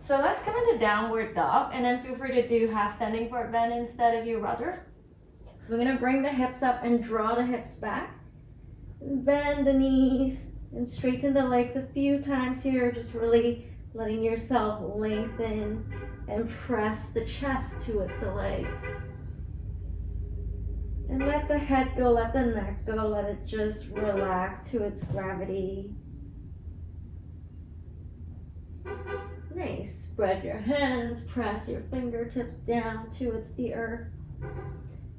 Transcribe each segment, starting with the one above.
So let's come into downward dog, and then feel free to do half standing forward bend instead if you rather. So we're gonna bring the hips up and draw the hips back. And bend the knees and straighten the legs a few times here, just really letting yourself lengthen and press the chest towards the legs. And let the head go, let the neck go, let it just relax to its gravity. Nice. Spread your hands, press your fingertips down towards the earth.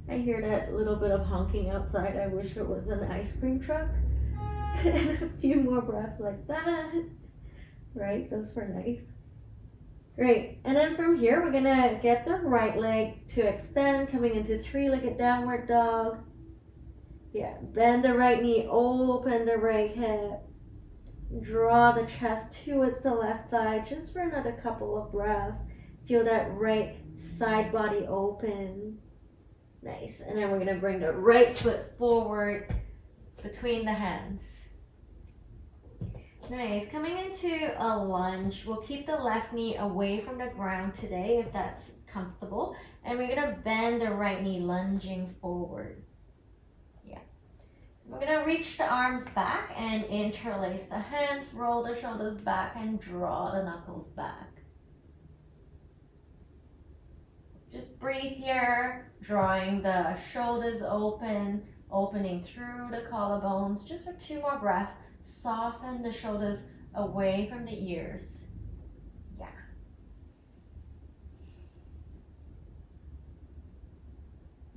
I hear that little bit of honking outside. I wish it was an ice cream truck. And a few more breaths like that. Right, those were nice. Great, and then from here, we're gonna get the right leg to extend, coming into three-legged downward dog. Yeah, bend the right knee, open the right hip. Draw the chest towards the left thigh, just for another couple of breaths. Feel that right side body open. Nice, and then we're gonna bring the right foot forward between the hands. Nice, coming into a lunge. We'll keep the left knee away from the ground today if that's comfortable. And we're gonna bend the right knee, lunging forward. Yeah. We're gonna reach the arms back and interlace the hands, roll the shoulders back and draw the knuckles back. Just breathe here, drawing the shoulders open, opening through the collarbones, just for 2 more breaths. Soften the shoulders away from the ears. Yeah.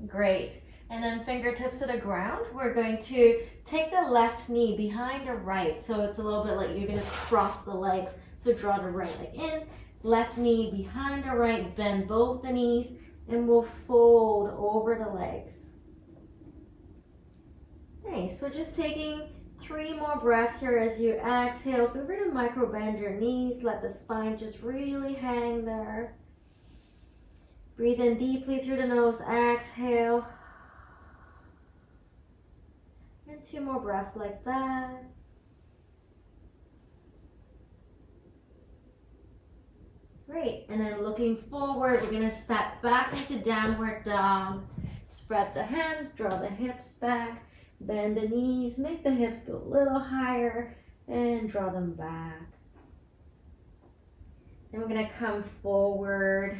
Great. And then fingertips to the ground. We're going to take the left knee behind the right. So it's a little bit like you're going to cross the legs. So draw the right leg in. Left knee behind the right. Bend both the knees. And we'll fold over the legs. Nice. So just taking 3 more breaths here as you exhale. Feel free to micro bend your knees. Let the spine just really hang there. Breathe in deeply through the nose. Exhale. And 2 more breaths like that. Great. And then looking forward, we're going to step back into downward dog. Spread the hands, draw the hips back. Bend the knees, make the hips go a little higher, and draw them back. Then we're gonna come forward.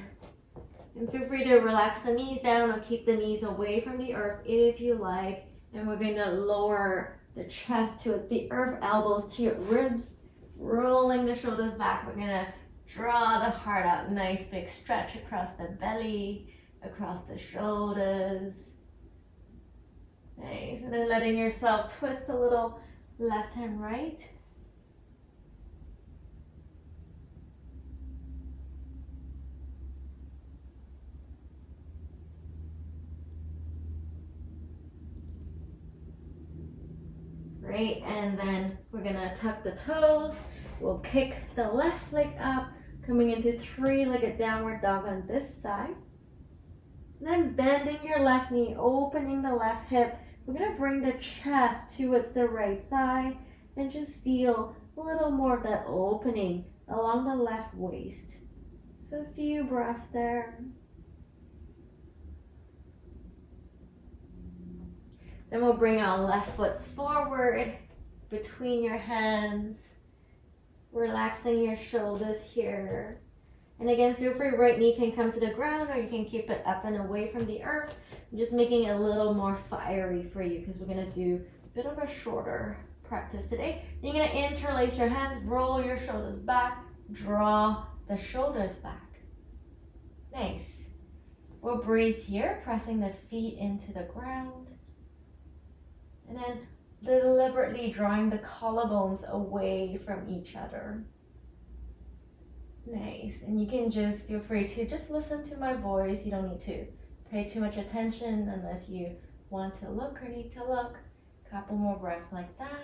And feel free to relax the knees down or keep the knees away from the earth if you like. And we're gonna lower the chest towards the earth, elbows to your ribs, rolling the shoulders back. We're gonna draw the heart out, nice big stretch across the belly, across the shoulders. Nice, and then letting yourself twist a little left and right. Great, and then we're gonna tuck the toes. We'll kick the left leg up, coming into 3-legged downward dog on this side. And then bending your left knee, opening the left hip. We're going to bring the chest towards the right thigh and just feel a little more of that opening along the left waist. So a few breaths there. Then we'll bring our left foot forward between your hands, relaxing your shoulders here. And again, feel free, right knee can come to the ground or you can keep it up and away from the earth. I'm just making it a little more fiery for you because we're gonna do a bit of a shorter practice today. You're gonna interlace your hands, roll your shoulders back, draw the shoulders back. Nice. We'll breathe here, pressing the feet into the ground. And then deliberately drawing the collarbones away from each other. Nice, and you can just feel free to just listen to my voice. You don't need to pay too much attention unless you want to look or need to look. Couple more breaths like that.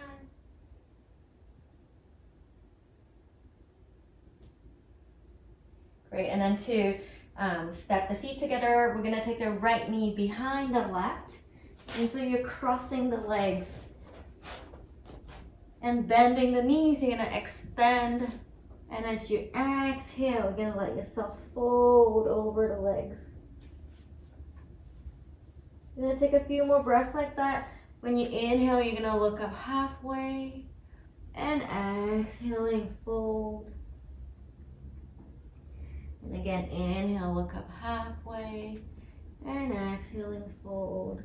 Great, and then to step the feet together, we're gonna take the right knee behind the left. And so you're crossing the legs and bending the knees. You're gonna extend And as you exhale, you're gonna let yourself fold over the legs. You're gonna take a few more breaths like that. When you inhale, you're gonna look up halfway. And exhaling, fold. And again, inhale, look up halfway. And exhaling, fold.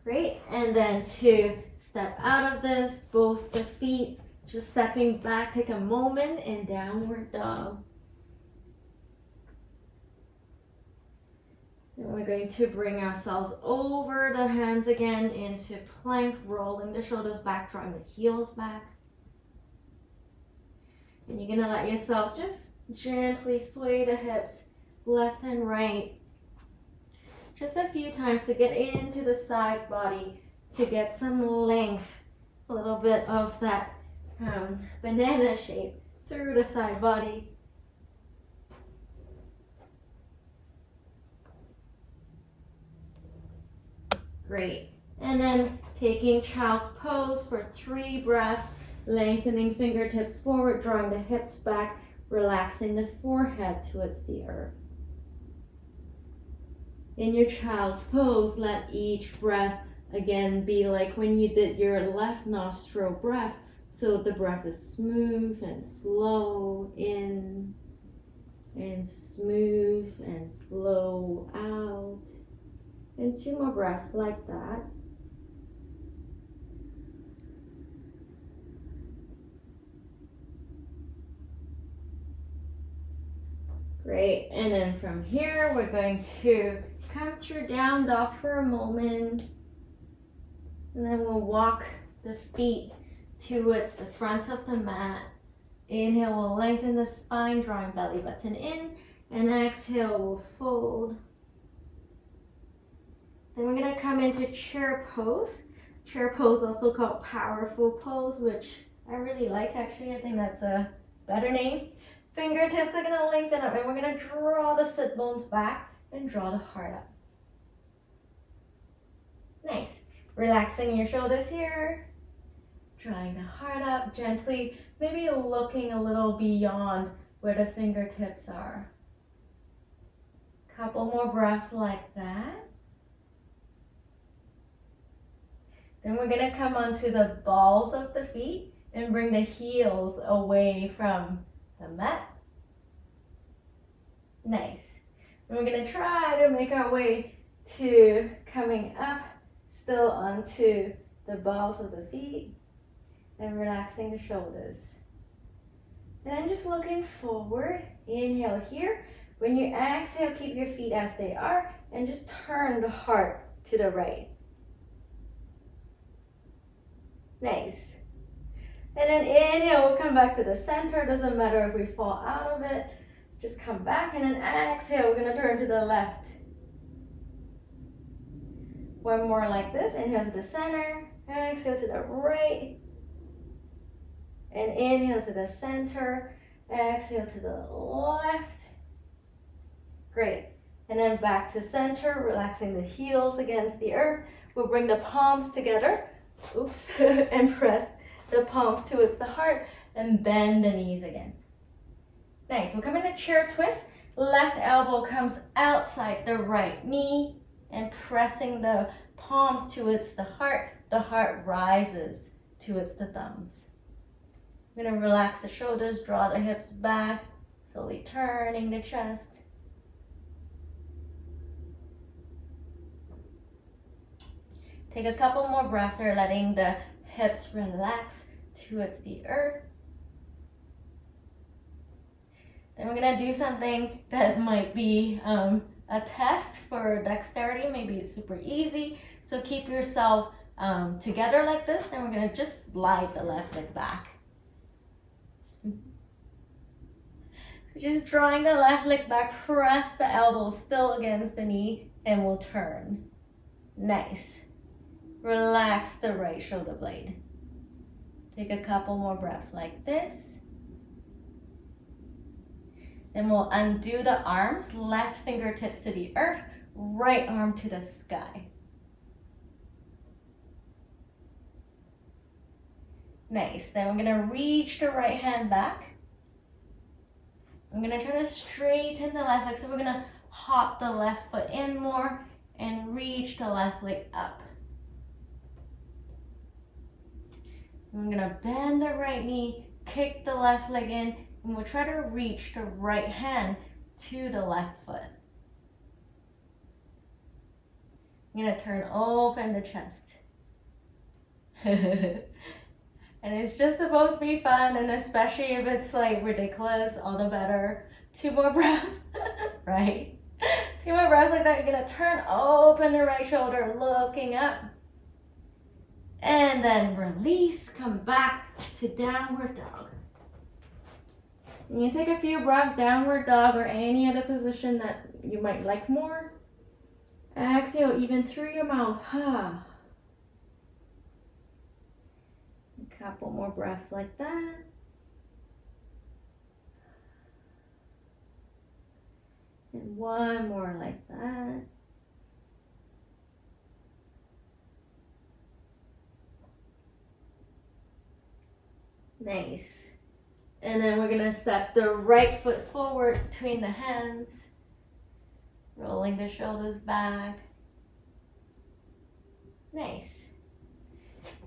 Great. And then to step out of this, both the feet just stepping back. Take a moment in downward dog. And we're going to bring ourselves over the hands again into plank, rolling the shoulders back, drawing the heels back. And you're gonna let yourself just gently sway the hips left and right. Just a few times to get into the side body, to get some length, a little bit of that banana shape through the side body. Great. And then taking child's pose for 3 breaths, lengthening fingertips forward, drawing the hips back, relaxing the forehead towards the earth. In your child's pose, let each breath again be like when you did your left nostril breath, so the breath is smooth and slow in, and smooth and slow out. And 2 more breaths like that. Great, and then from here, we're going to come through down dog for a moment. And then we'll walk the feet towards the front of the mat. Inhale, we'll lengthen the spine, drawing belly button in. And exhale, we'll fold. Then we're gonna come into chair pose. Chair pose, also called powerful pose, which I really like actually. I think that's a better name. Fingertips are gonna lengthen up and we're gonna draw the sit bones back and draw the heart up. Nice. Relaxing your shoulders here. Drawing the heart up gently, maybe looking a little beyond where the fingertips are. Couple more breaths like that. Then we're gonna come onto the balls of the feet and bring the heels away from the mat. Nice. And we're gonna try to make our way to coming up, still onto the balls of the feet and relaxing the shoulders. Then just looking forward, inhale here. When you exhale, keep your feet as they are and just turn the heart to the right. Nice. And then inhale, we'll come back to the center. Doesn't matter if we fall out of it. Just come back and then exhale, we're gonna turn to the left. One more like this, inhale to the center, exhale to the right. And inhale to the center, exhale to the left. Great. And then back to center, relaxing the heels against the earth. We'll bring the palms together. Oops, and press the palms towards the heart and bend the knees again. Nice, we'll come in a chair twist. Left elbow comes outside the right knee and pressing the palms towards the heart rises towards the thumbs. We're gonna relax the shoulders, draw the hips back, slowly turning the chest. Take a couple more breaths here, letting the hips relax towards the earth. Then we're gonna do something that might be a test for dexterity. Maybe it's super easy. So keep yourself together like this. Then we're gonna just slide the left leg back. Just drawing the left leg back, press the elbow still against the knee, and we'll turn. Nice. Relax the right shoulder blade. Take a couple more breaths like this. Then we'll undo the arms, left fingertips to the earth, right arm to the sky. Nice. Then we're gonna reach the right hand back. I'm gonna try to straighten the left leg. So we're gonna hop the left foot in more and reach the left leg up. I'm gonna bend the right knee, kick the left leg in, and we'll try to reach the right hand to the left foot. I'm gonna turn open the chest. And it's just supposed to be fun, and especially if it's like ridiculous, all the better. 2 more breaths, right? 2 more breaths like that. You're gonna turn open the right shoulder, looking up. And then release, come back to downward dog. You can take a few breaths, downward dog, or any other position that you might like more. Exhale, even through your mouth. A couple more breaths like that. And 1 more like that. Nice. And then we're gonna step the right foot forward between the hands, rolling the shoulders back. Nice.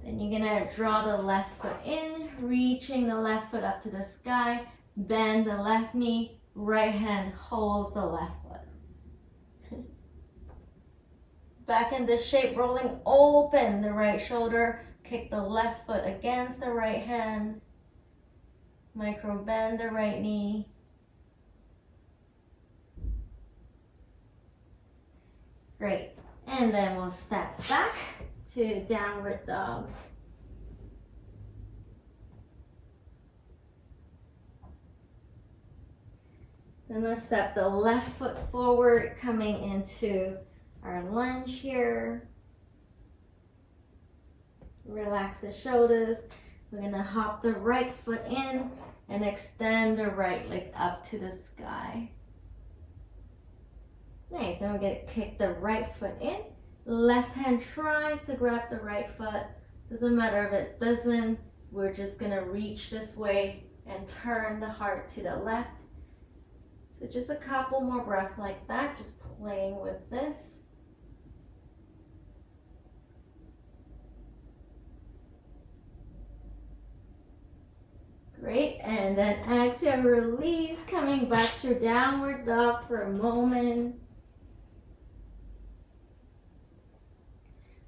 Then you're gonna draw the left foot in, reaching the left foot up to the sky, bend the left knee, right hand holds the left foot. Back in this shape, rolling open the right shoulder, kick the left foot against the right hand, micro bend the right knee. Great. And then we'll step back to downward dog. Then let's step the left foot forward, coming into our lunge here. Relax the shoulders. We're gonna hop the right foot in and extend the right leg up to the sky. Nice, then we're gonna kick the right foot in. Left hand tries to grab the right foot. Doesn't matter if it doesn't, we're just gonna reach this way and turn the heart to the left. So just a couple more breaths like that, just playing with this. Great, and then exhale, release, coming back to downward dog for a moment.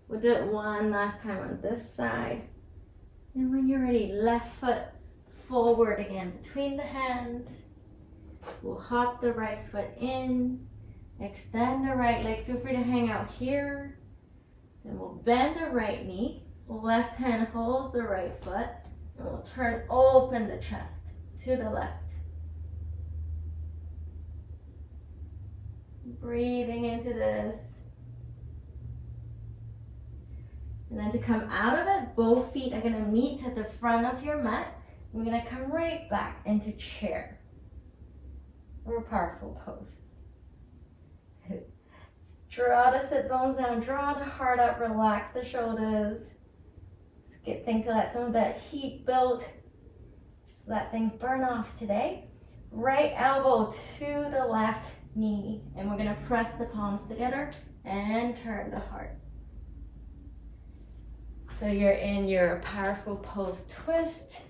We'll do it one last time on this side. And when you're ready, left foot forward again between the hands. We'll hop the right foot in, extend the right leg. Feel free to hang out here. Then we'll bend the right knee. Left hand holds the right foot. And we'll turn open the chest to the left. Breathing into this. And then to come out of it, both feet are gonna meet at the front of your mat. We're gonna come right back into chair. Or powerful pose. Draw the sit bones down, draw the heart up, relax the shoulders. It's a good thing to let some of that heat build. Just let things burn off today. Right elbow to the left knee. And we're gonna press the palms together and turn the heart. So you're in your powerful pose twist.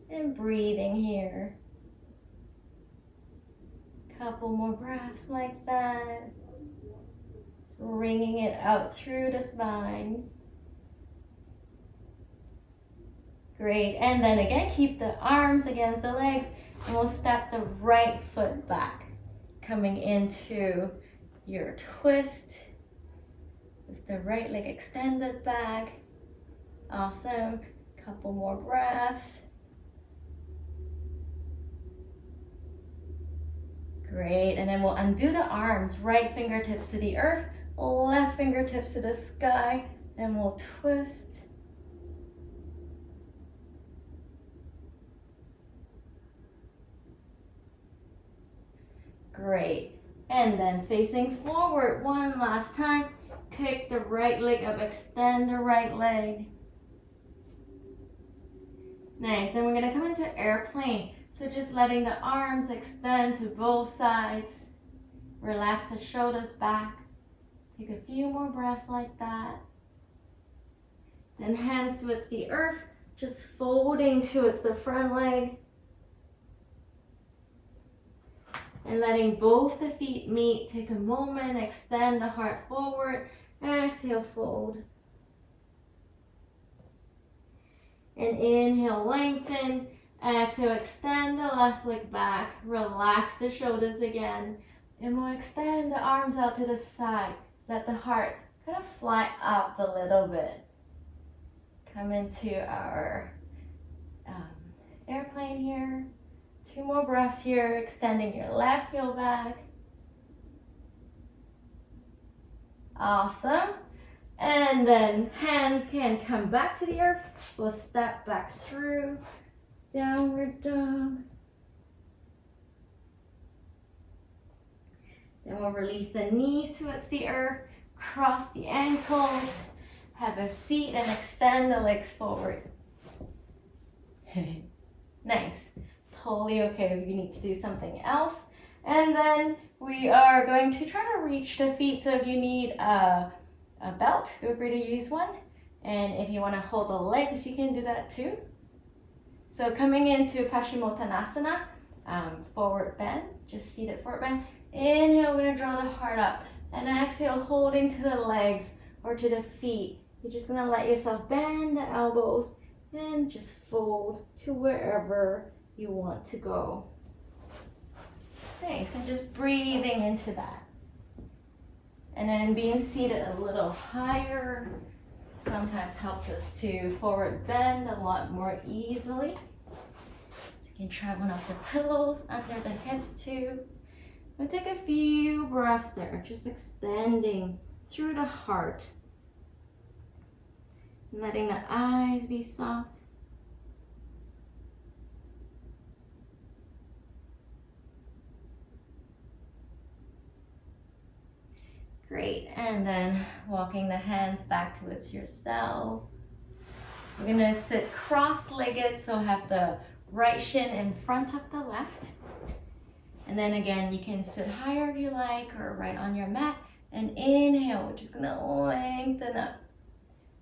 And breathing here. Couple more breaths like that. Just wringing it out through the spine. Great, and then again, keep the arms against the legs, and we'll step the right foot back, coming into your twist. With the right leg extended back. Awesome. Couple more breaths. Great, and then we'll undo the arms, right fingertips to the earth, left fingertips to the sky, and we'll twist. Great, and then facing forward one last time. Kick the right leg up, extend the right leg. Nice, and we're gonna come into airplane. So just letting the arms extend to both sides. Relax the shoulders back. Take a few more breaths like that. Then hands towards the earth, just folding towards the front leg. And letting both the feet meet. Take a moment, extend the heart forward. Exhale, fold. And inhale, lengthen. Exhale, extend the left leg back. Relax the shoulders again. And we'll extend the arms out to the side. Let the heart kind of fly up a little bit. Come into our airplane here. 2 more breaths here, extending your left heel back. Awesome. And then hands can come back to the earth. We'll step back through. Downward dog. Then we'll release the knees towards the earth. Cross the ankles. Have a seat and extend the legs forward. Nice. Totally okay if you need to do something else. And then we are going to try to reach the feet. So if you need a belt, feel free to use one. And if you want to hold the legs, you can do that too. So coming into Paschimottanasana, forward bend, just seated forward bend. Inhale, we're going to draw the heart up. And exhale, holding to the legs or to the feet. You're just going to let yourself bend the elbows and just fold to wherever you want to go. Nice, and just breathing into that. And then being seated a little higher sometimes helps us to forward bend a lot more easily. So you can try one of the pillows under the hips too. We'll take a few breaths there, just extending through the heart. Letting the eyes be soft. Great, and then walking the hands back towards yourself. We're gonna sit cross-legged, so have the right shin in front of the left. And then again, you can sit higher if you like, or right on your mat. And inhale, we're just gonna lengthen up,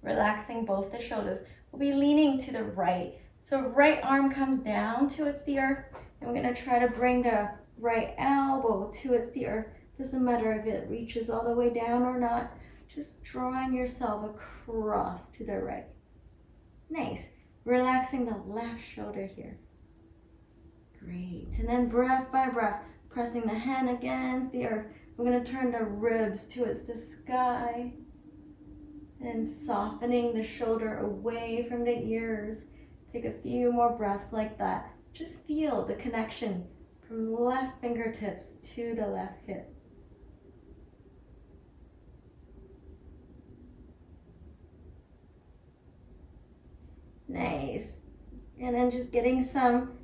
relaxing both the shoulders. We'll be leaning to the right. So right arm comes down towards the earth, and we're gonna try to bring the right elbow towards the earth. Doesn't matter if it reaches all the way down or not, just drawing yourself across to the right. Nice. Relaxing the left shoulder here. Great. And then breath by breath, pressing the hand against the earth. We're going to turn the ribs towards the sky and softening the shoulder away from the ears. Take a few more breaths like that. Just feel the connection from left fingertips to the left hip. Nice. And then just getting some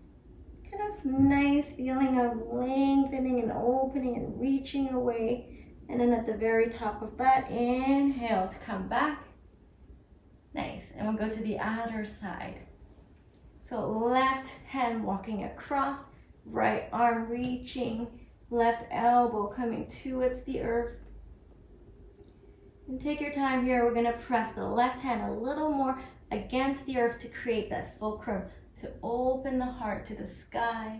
kind of nice feeling of lengthening and opening and reaching away. And then at the very top of that, inhale to come back. Nice. And we'll go to the other side. So left hand walking across, right arm reaching, left elbow coming towards the earth. And take your time here. We're going to press the left hand a little more against the earth to create that fulcrum, to open the heart to the sky.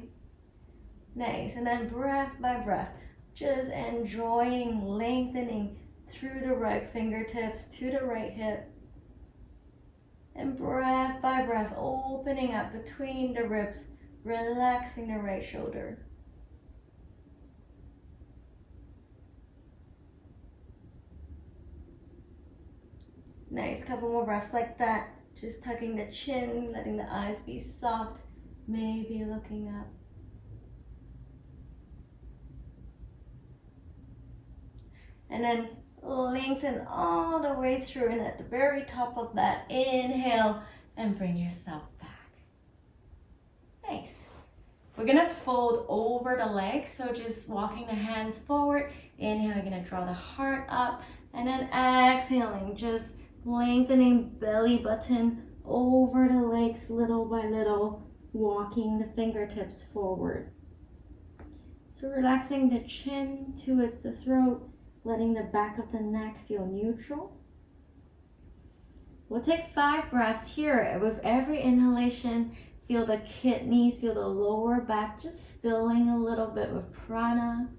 Nice. And then breath by breath, just enjoying lengthening through the right fingertips to the right hip. And breath by breath, opening up between the ribs, relaxing the right shoulder. Nice, couple more breaths like that. Just tucking the chin, letting the eyes be soft, maybe looking up. And then lengthen all the way through, and at the very top of that, inhale and bring yourself back. Nice. We're gonna fold over the legs, so just walking the hands forward. Inhale, you're gonna draw the heart up, and then exhaling, just lengthening belly button over the legs little by little, walking the fingertips forward. So relaxing the chin towards the throat, letting the back of the neck feel neutral. We'll take 5 breaths here. With every inhalation, feel the kidneys, feel the lower back just filling a little bit with prana.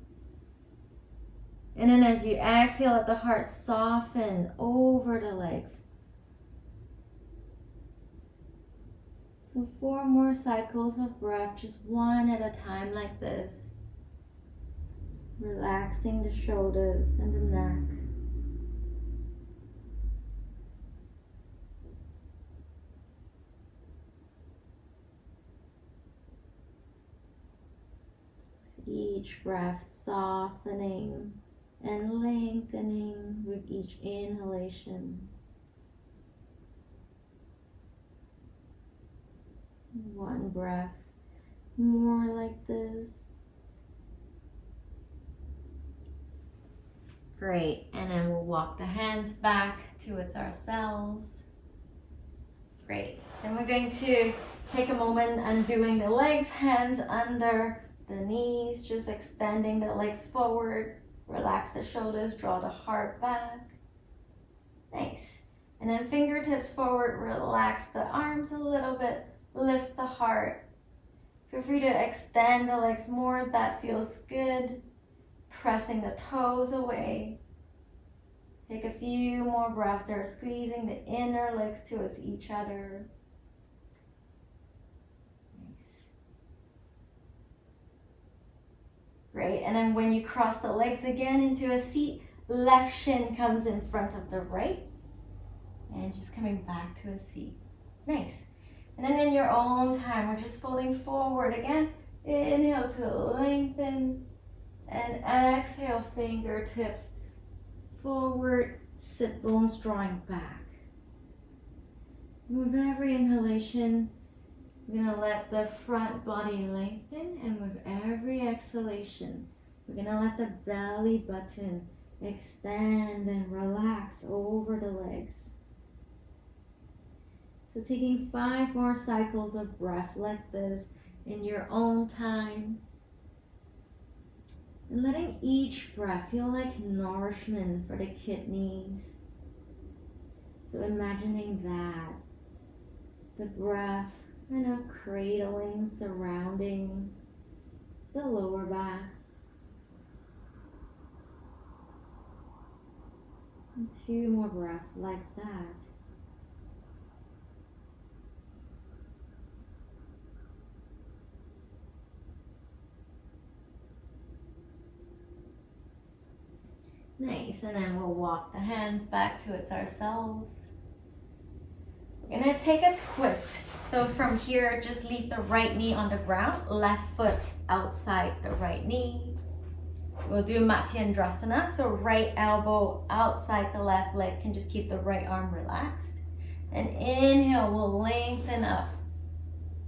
And then as you exhale, let the heart soften over the legs. So 4 more cycles of breath, just one at a time like this. Relaxing the shoulders and the neck. Each breath softening and lengthening with each inhalation. One breath more like this. Great, and then we'll walk the hands back towards ourselves. Great, then we're going to take a moment undoing the legs, hands under the knees, just extending the legs forward. Relax the shoulders, draw the heart back. Nice. And then fingertips forward, relax the arms a little bit, lift the heart. Feel free to extend the legs more if that feels good. Pressing the toes away. Take a few more breaths there, squeezing the inner legs towards each other. Nice. Great, and then when you cross the legs again into a seat, left shin comes in front of the right. And just coming back to a seat. Nice. And then in your own time, we're just folding forward again. Inhale to lengthen. And exhale, fingertips forward, sit bones drawing back. With every inhalation, we're going to let the front body lengthen, and with every exhalation, we're going to let the belly button extend and relax over the legs. So taking 5 more cycles of breath like this in your own time. And letting each breath feel like nourishment for the kidneys. So imagining that. The breath kind of cradling, surrounding the lower back. And 2 more breaths like that. Nice, and then we'll walk the hands back towards ourselves. We're gonna take a twist. So from here, just leave the right knee on the ground, left foot outside the right knee. We'll do Matsyendrasana, so right elbow outside the left leg, can just keep the right arm relaxed. And inhale, we'll lengthen up.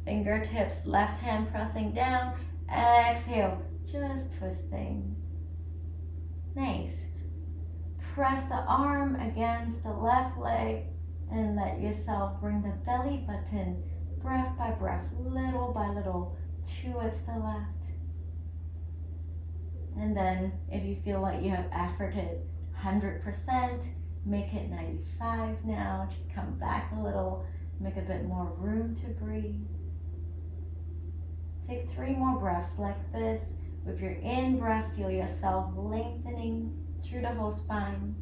Fingertips, left hand pressing down. Exhale, just twisting. Nice. Press the arm against the left leg and let yourself bring the belly button, breath by breath, little by little, towards the left. And then if you feel like you have efforted 100%, make it 95 now. Just come back a little, make a bit more room to breathe. Take 3 more breaths like this. With your in-breath, feel yourself lengthening through the whole spine.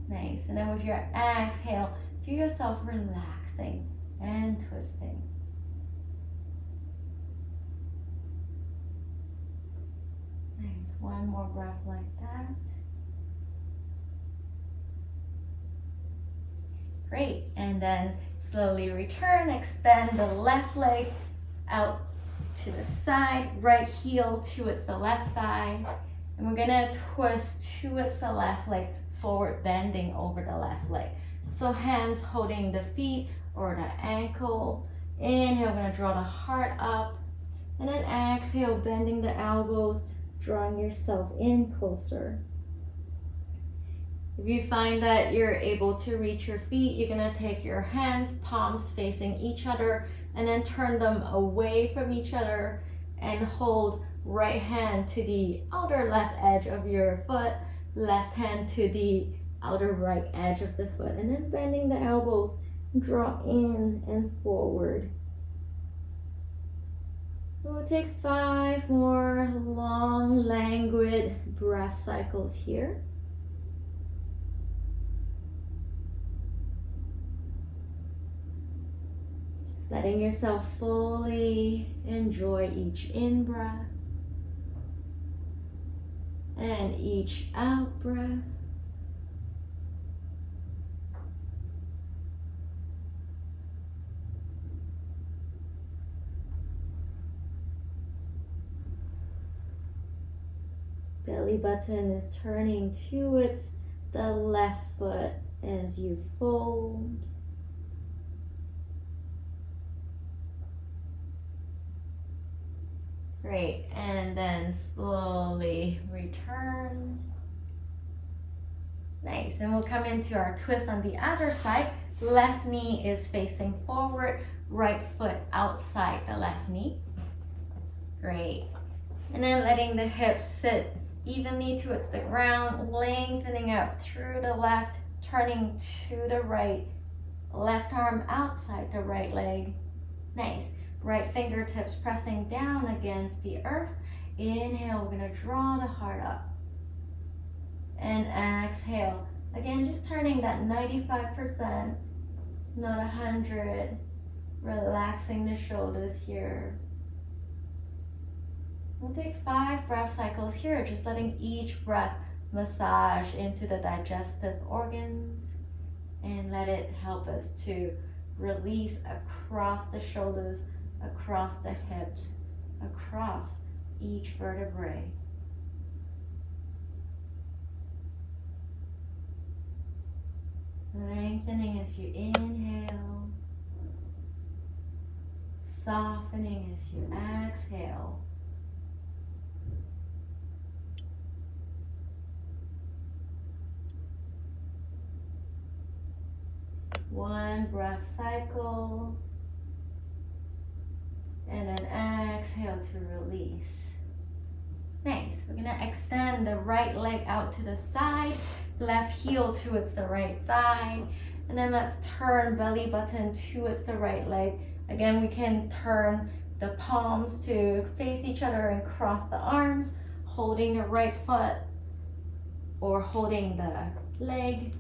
Nice. And then with your exhale, feel yourself relaxing and twisting. Nice. 1 more breath like that. Great. And then slowly return, extend the left leg out to the side, right heel towards the left thigh. And we're gonna twist towards the left leg, forward bending over the left leg. So hands holding the feet or the ankle. Inhale, we're gonna draw the heart up. And then exhale, bending the elbows, drawing yourself in closer. If you find that you're able to reach your feet, you're gonna take your hands, palms facing each other, and then turn them away from each other and hold right hand to the outer left edge of your foot, left hand to the outer right edge of the foot, and then bending the elbows, draw in and forward. We'll take 5 more long, languid breath cycles here. Just letting yourself fully enjoy each in-breath and each out-breath. Belly button is turning towards the left foot as you fold. Great, and then slowly return. Nice, and we'll come into our twist on the other side. Left knee is facing forward, right foot outside the left knee. Great, and then letting the hips sit evenly towards the ground, lengthening up through the left, turning to the right, left arm outside the right leg. Nice. Right fingertips pressing down against the earth. Inhale, we're gonna draw the heart up. And exhale. Again, just turning that 95%, not 100. Relaxing the shoulders here. We'll take 5 breath cycles here, just letting each breath massage into the digestive organs and let it help us to release across the shoulders, across the hips, across each vertebrae. Lengthening as you inhale, softening as you exhale. One breath cycle, and then exhale to release. Nice. We're gonna extend the right leg out to the side, left heel towards the right thigh, and then let's turn belly button towards the right leg. Again, we can turn the palms to face each other and cross the arms, holding the right foot or holding the leg.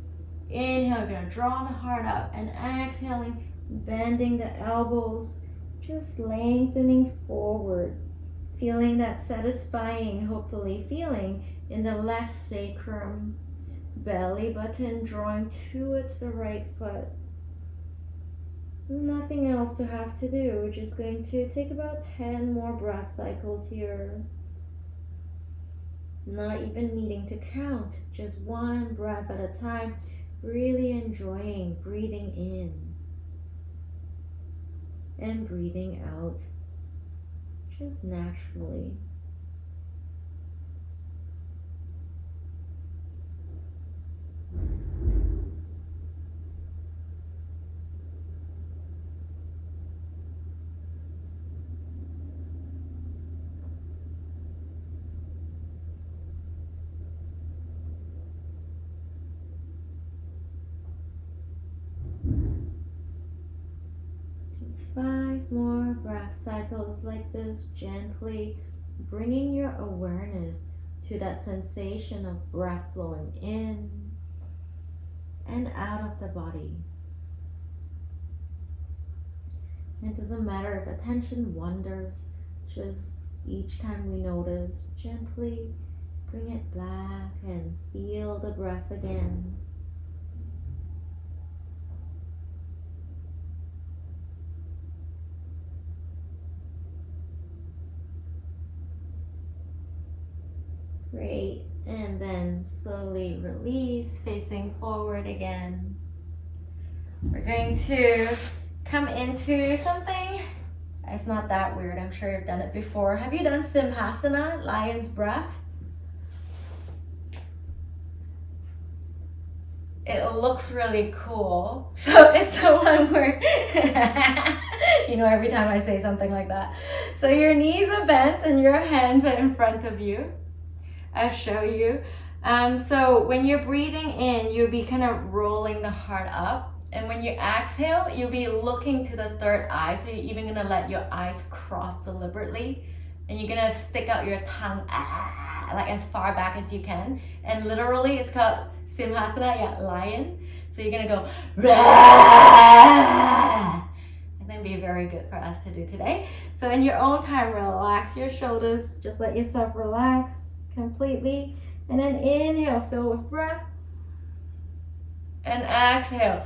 Inhale, we're gonna draw the heart up, and exhaling, bending the elbows, just lengthening forward, feeling that satisfying, hopefully, feeling in the left sacrum, belly button drawing towards the right foot. Nothing else to have to do. We're just going to take about 10 more breath cycles here. Not even needing to count, just one breath at a time. Really enjoying breathing in and breathing out, just naturally. Just 5 more breath cycles like this, gently bringing your awareness to that sensation of breath flowing in and out of the body. It doesn't matter if attention wanders, just each time we notice, gently bring it back and feel the breath again. Great, and then slowly release, facing forward again. We're going to come into something, it's not that weird, I'm sure you've done it before. Have you done Simhasana, lion's breath? it looks really cool. So it's the one where, you know, every time I say something like that. So your knees are bent and your hands are in front of you. I'll show you. So when you're breathing in, you'll be kind of rolling the heart up. And when you exhale, you'll be looking to the third eye. So you're even gonna let your eyes cross deliberately. And you're gonna stick out your tongue, like as far back as you can. And literally it's called Simhasana, yeah, lion. So you're gonna go, and then be very good for us to do today. So in your own time, relax your shoulders. Just let yourself relax completely. And then inhale, fill with breath. And exhale.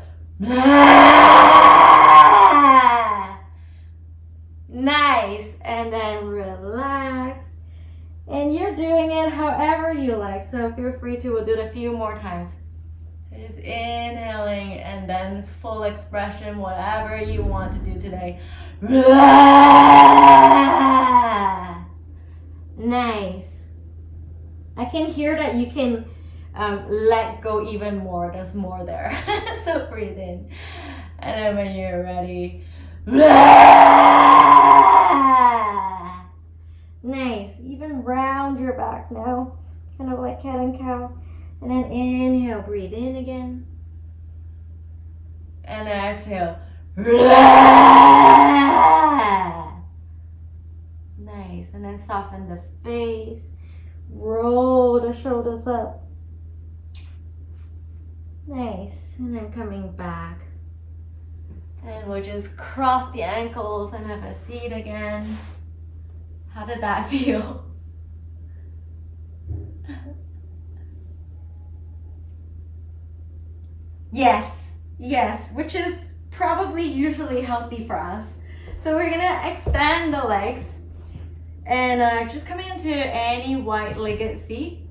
Nice. And then relax. And you're doing it however you like. So feel free to, we'll do it a few more times. So just inhaling and then full expression, whatever you want to do today. Nice. I can hear that you can let go even more. There's more there. So breathe in. And then when you're ready, nice. Even round your back now. Kind of like cat and cow. And then inhale, breathe in again. And exhale. Nice. And then soften the face. Roll the shoulders up. Nice. And then coming back. And we'll just cross the ankles and have a seat again. How did that feel? Yes, which is probably usually healthy for us. So we're gonna extend the legs and just come into any wide-legged seat.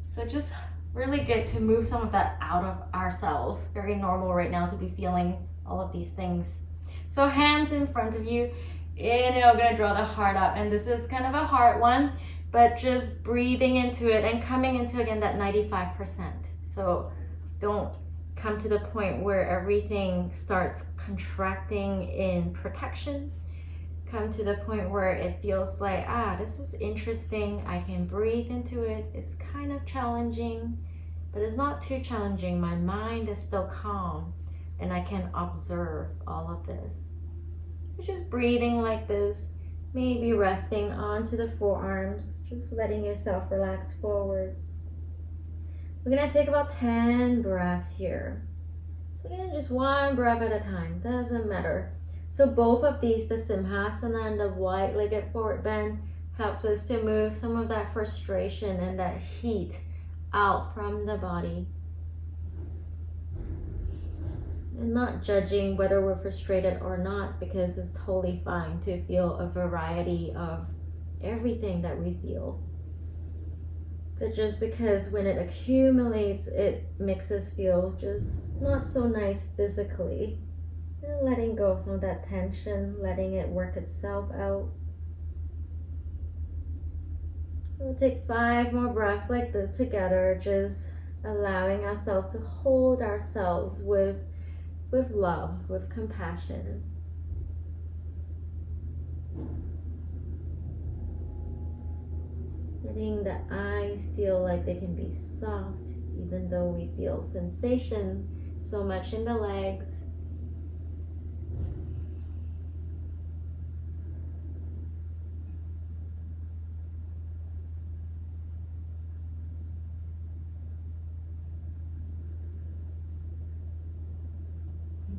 So just really good to move some of that out of ourselves. Very normal right now to be feeling all of these things. So hands in front of you. Inhale, gonna draw the heart up. And this is kind of a hard one, but just breathing into it and coming into, again, that 95%. So don't come to the point where everything starts contracting in protection. Come to the point where it feels like, this is interesting. I can breathe into it. It's kind of challenging, but it's not too challenging. My mind is still calm and I can observe all of this. You're just breathing like this, maybe resting onto the forearms, just letting yourself relax forward. We're gonna take about 10 breaths here. So again, just one breath at a time, doesn't matter. So both of these, the Simhasana and the wide-legged forward bend, helps us to move some of that frustration and that heat out from the body. And not judging whether we're frustrated or not, because it's totally fine to feel a variety of everything that we feel. But just because when it accumulates, it makes us feel just not so nice physically. And letting go of some of that tension, letting it work itself out. So we'll take 5 more breaths like this together, just allowing ourselves to hold ourselves with love, with compassion. Letting the eyes feel like they can be soft, even though we feel sensation so much in the legs.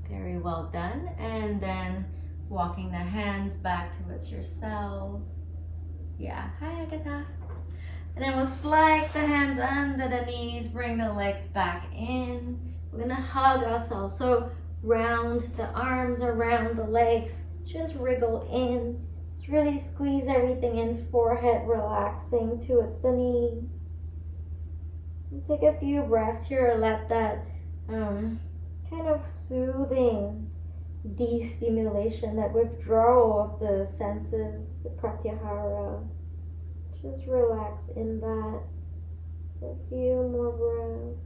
Very well done. And then walking the hands back towards yourself. Yeah, hi Agatha. And then we'll slide the hands under the knees, bring the legs back in. We're gonna hug ourselves. So round the arms around the legs, just wriggle in. Just really squeeze everything in, forehead relaxing towards the knees. And take a few breaths here, let that kind of soothing destimulation, that withdrawal of the senses, the pratyahara. Just relax in that. A few more breaths.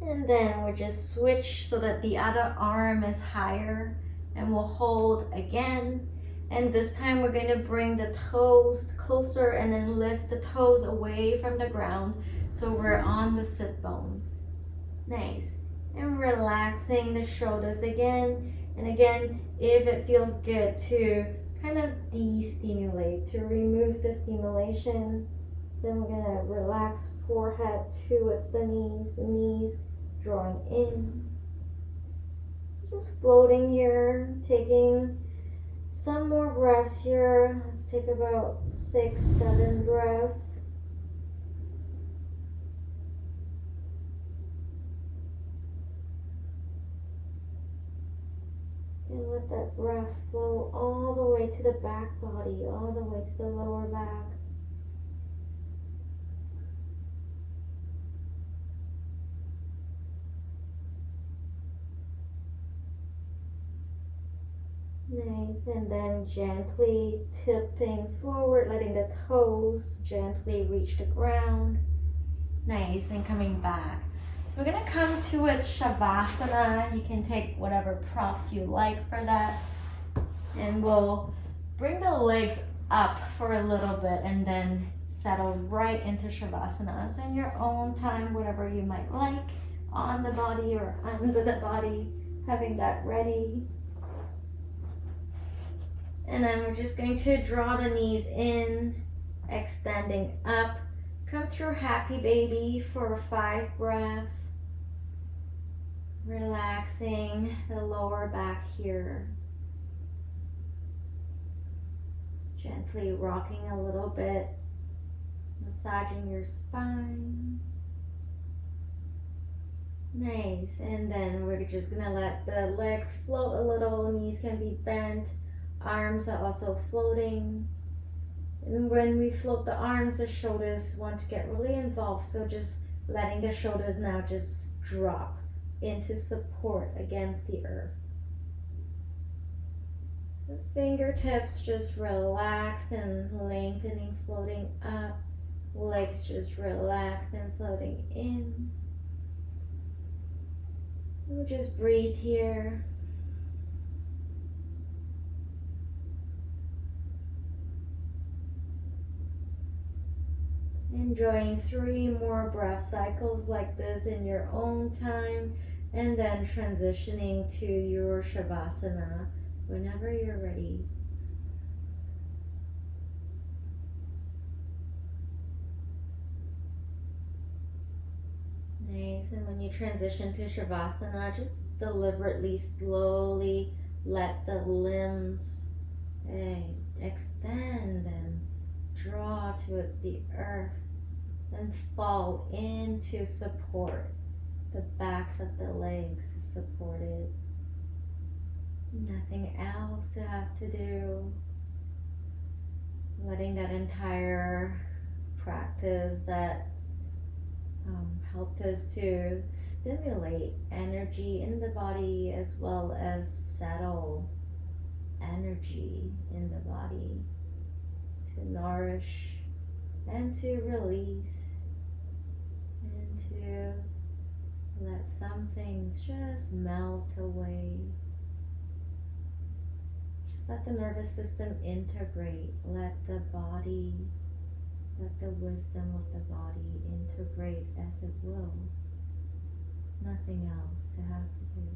And then we'll just switch so that the other arm is higher, and we'll hold again. And this time we're going to bring the toes closer and then lift the toes away from the ground so we're on the sit bones. Nice. And relaxing the shoulders again. And again, if it feels good to kind of de-stimulate, to remove the stimulation, then we're gonna relax forehead towards the knees drawing in. Just floating here, taking some more breaths here. Let's take about 6-7 breaths. And let that breath flow all the way to the back body, all the way to the lower back. Nice, and then gently tipping forward, letting the toes gently reach the ground. Nice, and coming back. So we're gonna come towards Shavasana. You can take whatever props you like for that. And we'll bring the legs up for a little bit and then settle right into Shavasana. So in your own time, whatever you might like, on the body or under the body, having that ready. And then we're just going to draw the knees in, extending up. Come through happy baby for 5 breaths. Relaxing the lower back here. Gently rocking a little bit, massaging your spine. Nice, and then we're just gonna let the legs float a little, knees can be bent. Arms are also floating. And when we float the arms, the shoulders want to get really involved. So just letting the shoulders now just drop into support against the earth. The fingertips just relaxed and lengthening, floating up. Legs just relaxed and floating in. We'll just breathe here. Enjoying 3 more breath cycles like this in your own time, and then transitioning to your Shavasana whenever you're ready. Nice, and when you transition to Shavasana, just deliberately, slowly let the limbs extend and draw towards the earth. Then fall into support. The backs of the legs is supported. Nothing else to have to do. Letting that entire practice that helped us to stimulate energy in the body as well as settle energy in the body, to nourish and to release and to let some things just melt away. Just let the nervous system integrate. Let the body, let the wisdom of the body integrate as it will. Nothing else to have to do.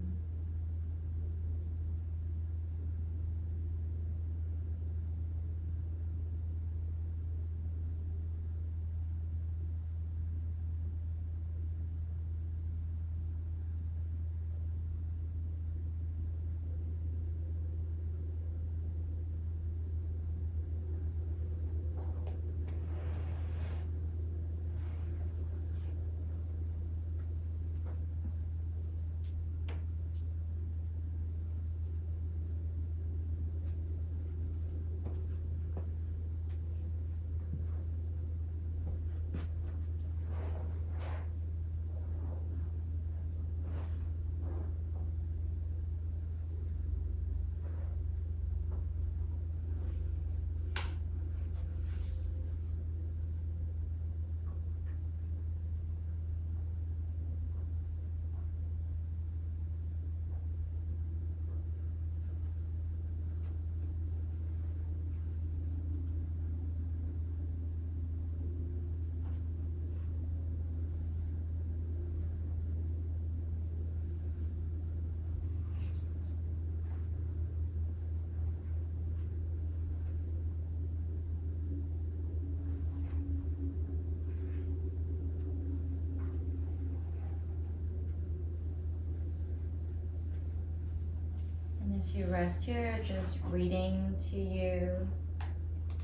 As you rest here, just reading to you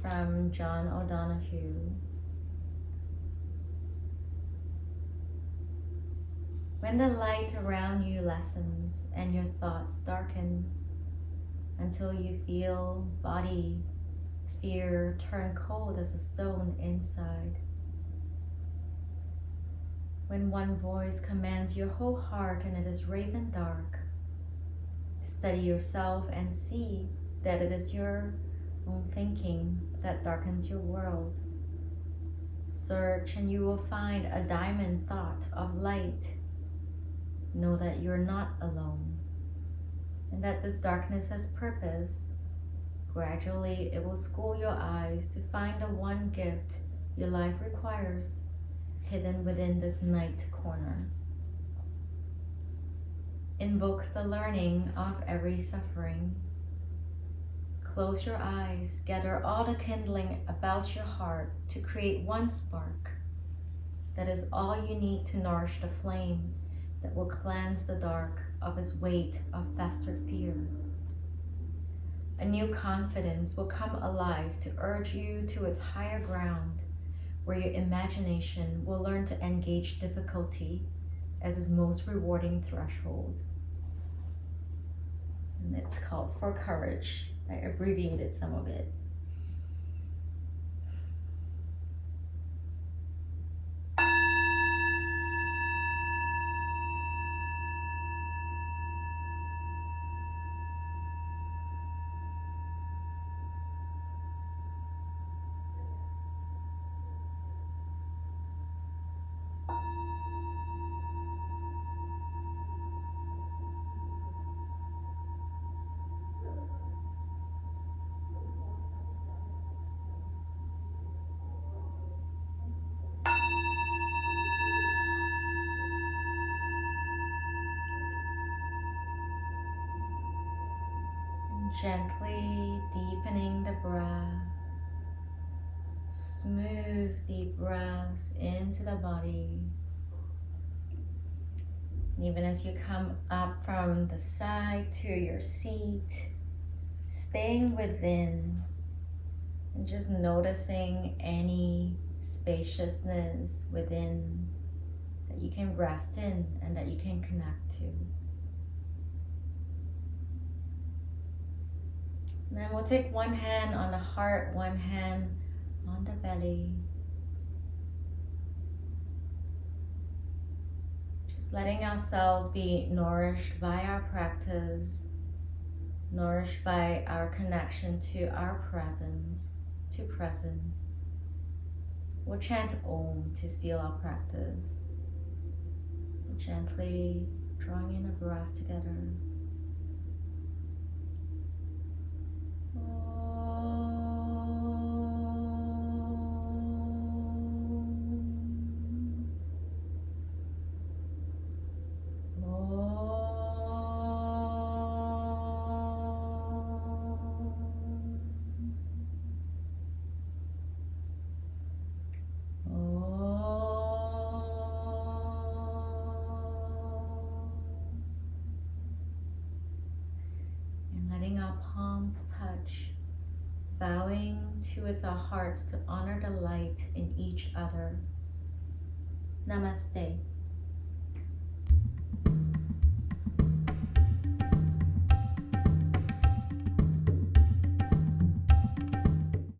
from John O'Donohue. When the light around you lessens and your thoughts darken until you feel body, fear turn cold as a stone inside. When one voice commands your whole heart and it is raven dark, steady yourself and see that it is your own thinking that darkens your world. Search and you will find a diamond thought of light. Know that you're not alone and that this darkness has purpose. Gradually, it will school your eyes to find the one gift your life requires, hidden within this night corner. Invoke the learning of every suffering. Close your eyes, gather all the kindling about your heart to create one spark. That is all you need to nourish the flame that will cleanse the dark of its weight of festered fear. A new confidence will come alive to urge you to its higher ground, where your imagination will learn to engage difficulty as its most rewarding threshold. And it's called For Courage. I abbreviated some of it. Gently deepening the breath. Smooth deep breaths into the body. And even as you come up from the side to your seat, staying within and just noticing any spaciousness within that you can rest in and that you can connect to. And then we'll take one hand on the heart, one hand on the belly. Just letting ourselves be nourished by our practice, nourished by our connection to our presence, to presence. We'll chant Om to seal our practice. So gently drawing in a breath together. Touch, bowing towards our hearts to honor the light in each other. Namaste.